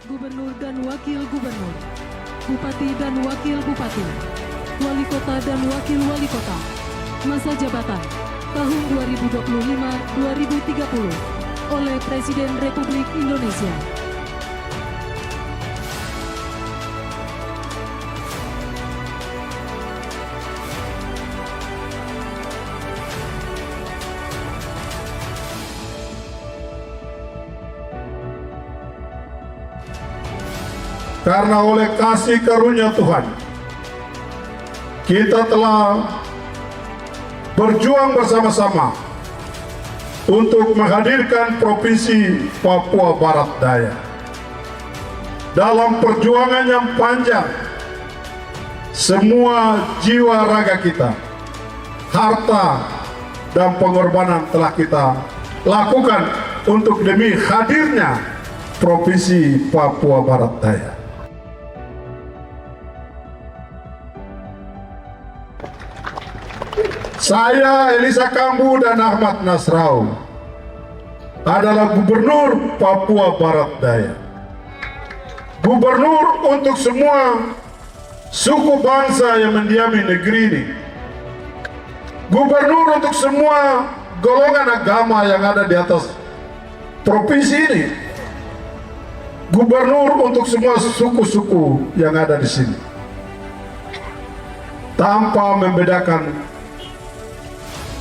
Gubernur dan Wakil Gubernur, Bupati dan Wakil Bupati, Wali Kota dan Wakil Wali Kota, masa jabatan tahun 2025-2030 oleh Presiden Republik Indonesia. Karena oleh kasih karunia Tuhan, kita telah berjuang bersama-sama untuk menghadirkan Provinsi Papua Barat Daya. Dalam perjuangan yang panjang, semua jiwa raga kita, harta, dan pengorbanan telah kita lakukan untuk demi hadirnya Provinsi Papua Barat Daya. Saya Elisa Kambu dan Ahmad Nasrau adalah Gubernur Papua Barat Daya. Gubernur untuk semua suku bangsa yang mendiami negeri ini. Gubernur untuk semua golongan agama yang ada di atas provinsi ini. Gubernur untuk semua suku-suku yang ada di sini. Tanpa membedakan,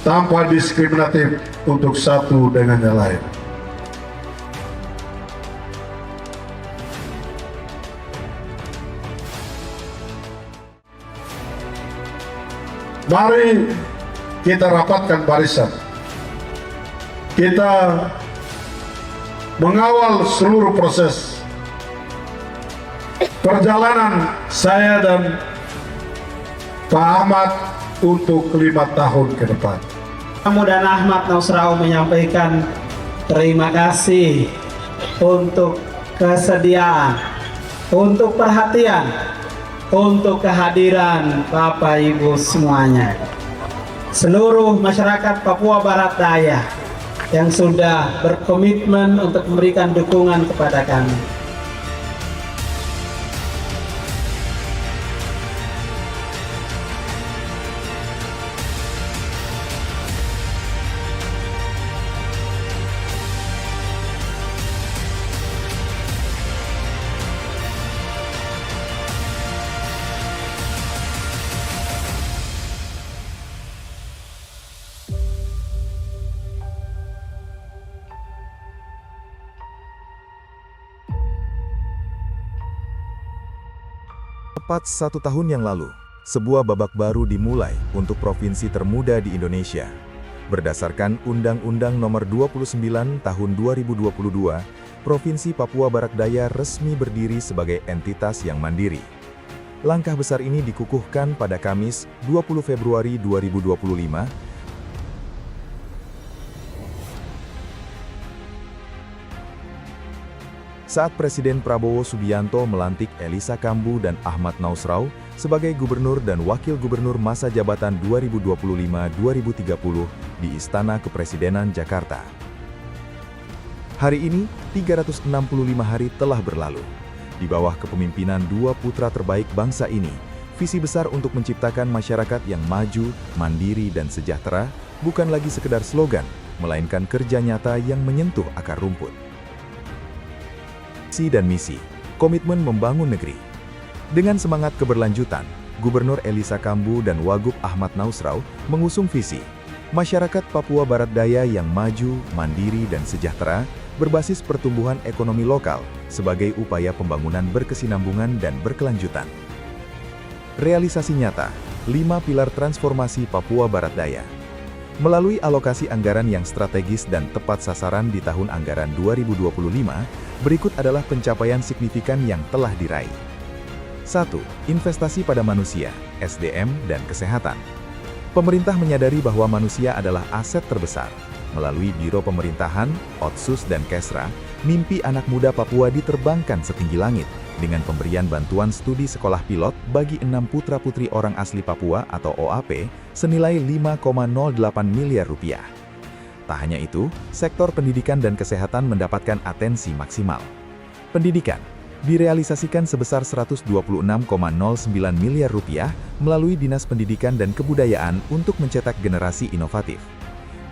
tanpa diskriminatif untuk satu dengan yang lain. Mari kita rapatkan barisan. Kita mengawal seluruh proses perjalanan saya dan Pak Ahmad untuk 5 tahun ke depan. Kamu dan Ahmad Nasrau menyampaikan terima kasih untuk kesediaan, untuk perhatian, untuk kehadiran Bapak Ibu semuanya. Seluruh masyarakat Papua Barat Daya yang sudah berkomitmen untuk memberikan dukungan kepada kami. Tepat 1 tahun yang lalu, sebuah babak baru dimulai untuk provinsi termuda di Indonesia. Berdasarkan Undang-Undang Nomor 29 Tahun 2022, Provinsi Papua Barat Daya resmi berdiri sebagai entitas yang mandiri. Langkah besar ini dikukuhkan pada Kamis, 20 Februari 2025, saat Presiden Prabowo Subianto melantik Elisa Kambu dan Ahmad Nasrau sebagai Gubernur dan Wakil Gubernur masa jabatan 2025-2030 di Istana Kepresidenan Jakarta. Hari ini, 365 hari telah berlalu. Di bawah kepemimpinan dua putra terbaik bangsa ini, visi besar untuk menciptakan masyarakat yang maju, mandiri, dan sejahtera bukan lagi sekedar slogan, melainkan kerja nyata yang menyentuh akar rumput. Visi dan misi, komitmen membangun negeri. Dengan semangat keberlanjutan, Gubernur Elisa Kambu dan Wagub Ahmad Nasrau mengusung visi masyarakat Papua Barat Daya yang maju, mandiri, dan sejahtera berbasis pertumbuhan ekonomi lokal sebagai upaya pembangunan berkesinambungan dan berkelanjutan. Realisasi nyata, 5 pilar transformasi Papua Barat Daya. Melalui alokasi anggaran yang strategis dan tepat sasaran di tahun anggaran 2025, berikut adalah pencapaian signifikan yang telah diraih. 1. Investasi pada manusia, SDM, dan kesehatan. Pemerintah menyadari bahwa manusia adalah aset terbesar. Melalui Biro Pemerintahan, Otsus, dan Kesra, mimpi anak muda Papua diterbangkan setinggi langit dengan pemberian bantuan studi sekolah pilot bagi 6 putra-putri orang asli Papua atau OAP senilai 5,08 miliar rupiah. Tak hanya itu, sektor pendidikan dan kesehatan mendapatkan atensi maksimal. Pendidikan, direalisasikan sebesar Rp126,09 miliar melalui Dinas Pendidikan dan Kebudayaan untuk mencetak generasi inovatif.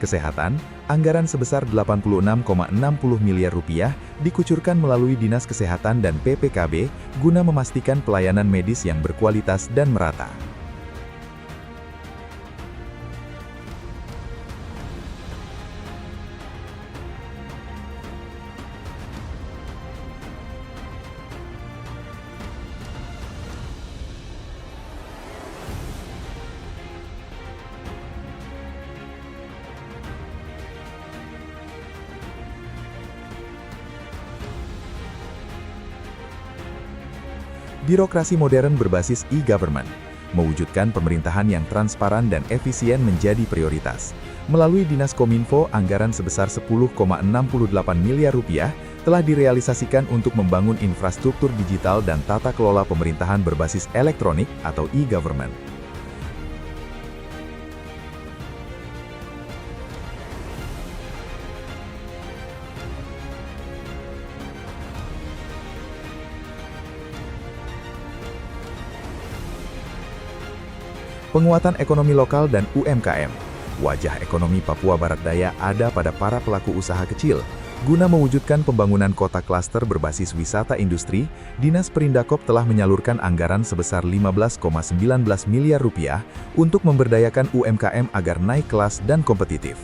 Kesehatan, anggaran sebesar Rp86,60 miliar dikucurkan melalui Dinas Kesehatan dan PPKB guna memastikan pelayanan medis yang berkualitas dan merata. Birokrasi modern berbasis e-government, mewujudkan pemerintahan yang transparan dan efisien menjadi prioritas. Melalui Dinas Kominfo, anggaran sebesar Rp10,68 miliar telah direalisasikan untuk membangun infrastruktur digital dan tata kelola pemerintahan berbasis elektronik atau e-government. Penguatan ekonomi lokal dan UMKM. Wajah ekonomi Papua Barat Daya ada pada para pelaku usaha kecil. Guna mewujudkan pembangunan kota klaster berbasis wisata industri, Dinas Perindakop telah menyalurkan anggaran sebesar Rp15,19 miliar untuk memberdayakan UMKM agar naik kelas dan kompetitif.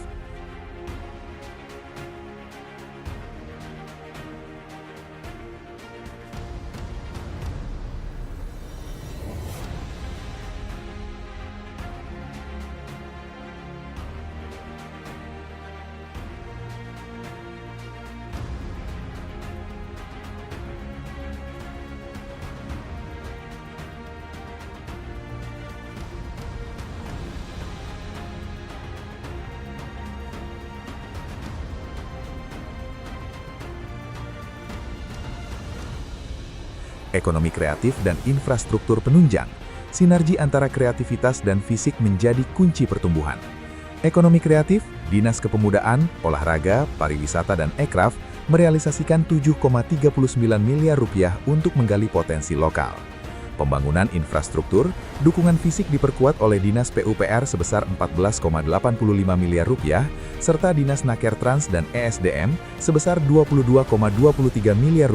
Ekonomi kreatif dan infrastruktur penunjang. Sinergi antara kreativitas dan fisik menjadi kunci pertumbuhan. Ekonomi kreatif, Dinas Kepemudaan, Olahraga, Pariwisata dan Ekraf merealisasikan Rp7,39 miliar untuk menggali potensi lokal. Pembangunan infrastruktur, dukungan fisik diperkuat oleh Dinas PUPR sebesar Rp14,85 miliar, serta Dinas Naker Trans dan ESDM sebesar Rp22,23 miliar,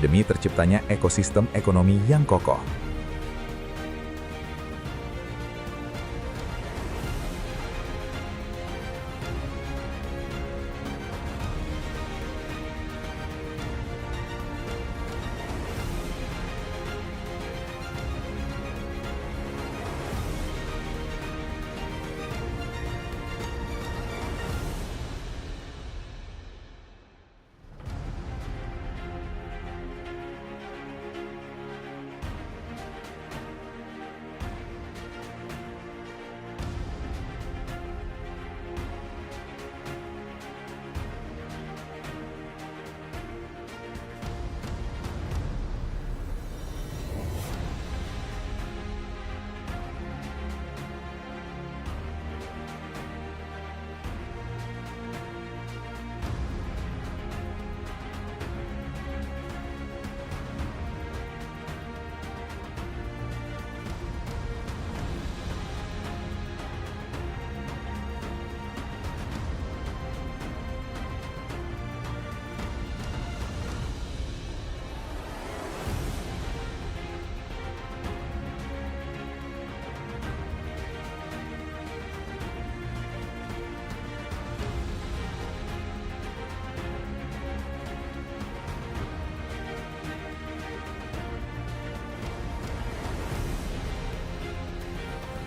demi terciptanya ekosistem ekonomi yang kokoh.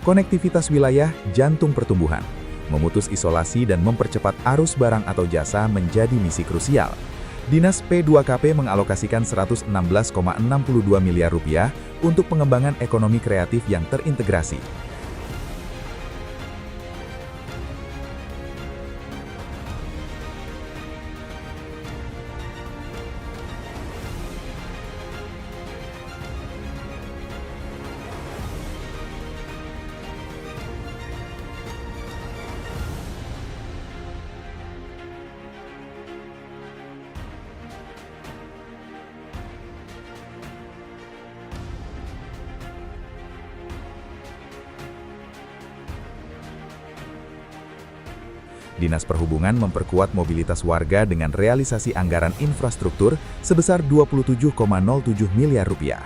Konektivitas wilayah, jantung pertumbuhan. Memutus isolasi dan mempercepat arus barang atau jasa menjadi misi krusial. Dinas P2KP mengalokasikan Rp116,62 miliar untuk pengembangan ekonomi kreatif yang terintegrasi. Dinas Perhubungan memperkuat mobilitas warga dengan realisasi anggaran infrastruktur sebesar 27,07 miliar rupiah.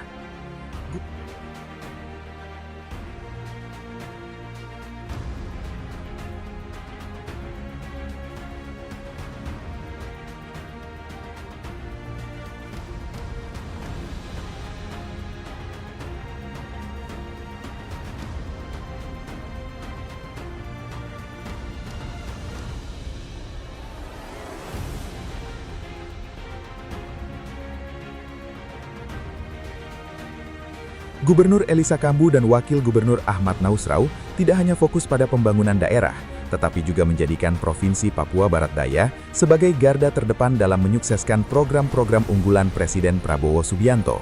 Gubernur Elisa Kambu dan Wakil Gubernur Ahmad Nausrau tidak hanya fokus pada pembangunan daerah, tetapi juga menjadikan Provinsi Papua Barat Daya sebagai garda terdepan dalam menyukseskan program-program unggulan Presiden Prabowo Subianto.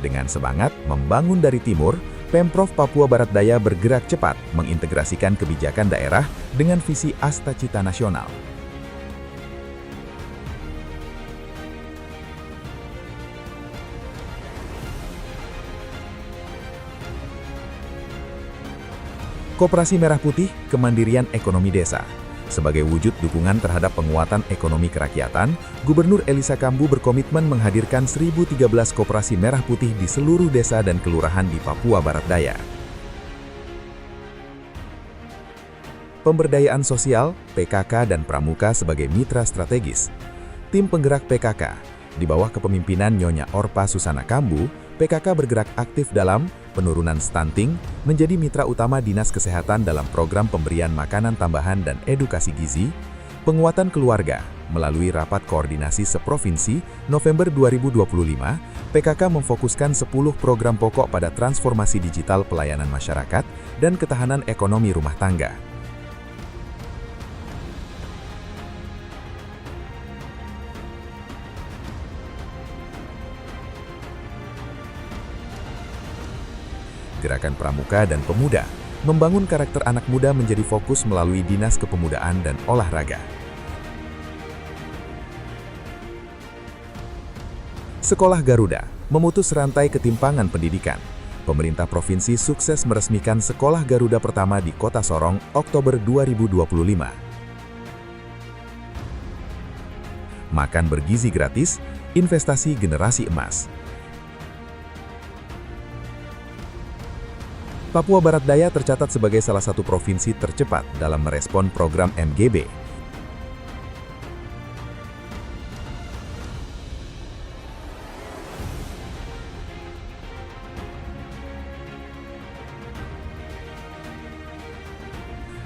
Dengan semangat membangun dari timur, Pemprov Papua Barat Daya bergerak cepat mengintegrasikan kebijakan daerah dengan visi Asta Cita Nasional. Koperasi Merah Putih, Kemandirian Ekonomi Desa. Sebagai wujud dukungan terhadap penguatan ekonomi kerakyatan, Gubernur Elisa Kambu berkomitmen menghadirkan 1.013 koperasi merah putih di seluruh desa dan kelurahan di Papua Barat Daya. Pemberdayaan sosial, PKK dan Pramuka sebagai mitra strategis. Tim penggerak PKK, di bawah kepemimpinan Nyonya Orpa Susana Kambu, PKK bergerak aktif dalam penurunan stunting, menjadi mitra utama Dinas Kesehatan dalam program pemberian makanan tambahan dan edukasi gizi, penguatan keluarga. Melalui rapat koordinasi seprovinsi November 2025, PKK memfokuskan 10 program pokok pada transformasi digital pelayanan masyarakat dan ketahanan ekonomi rumah tangga. Gerakan Pramuka dan Pemuda, membangun karakter anak muda menjadi fokus melalui Dinas Kepemudaan dan Olahraga. Sekolah Garuda, memutus rantai ketimpangan pendidikan. Pemerintah provinsi sukses meresmikan Sekolah Garuda pertama di Kota Sorong, Oktober 2025. Makan bergizi gratis, investasi generasi emas. Papua Barat Daya tercatat sebagai salah satu provinsi tercepat dalam merespon program MGB.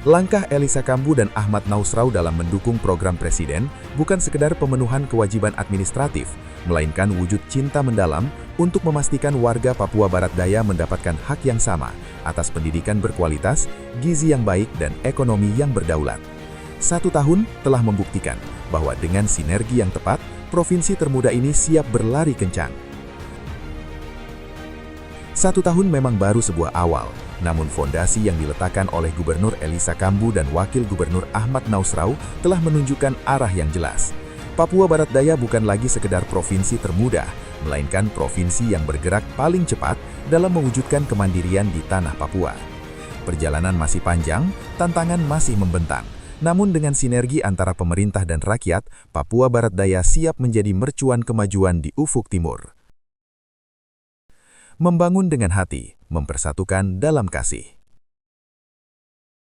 Langkah Elisa Kambu dan Ahmad Nausrau dalam mendukung program Presiden bukan sekedar pemenuhan kewajiban administratif, melainkan wujud cinta mendalam untuk memastikan warga Papua Barat Daya mendapatkan hak yang sama atas pendidikan berkualitas, gizi yang baik, dan ekonomi yang berdaulat. 1 tahun telah membuktikan bahwa dengan sinergi yang tepat, provinsi termuda ini siap berlari kencang. 1 tahun memang baru sebuah awal, namun fondasi yang diletakkan oleh Gubernur Elisa Kambu dan Wakil Gubernur Ahmad Nausrau telah menunjukkan arah yang jelas. Papua Barat Daya bukan lagi sekedar provinsi termuda, melainkan provinsi yang bergerak paling cepat dalam mewujudkan kemandirian di tanah Papua. Perjalanan masih panjang, tantangan masih membentang. Namun dengan sinergi antara pemerintah dan rakyat, Papua Barat Daya siap menjadi mercuan kemajuan di ufuk timur. Membangun dengan hati, mempersatukan dalam kasih.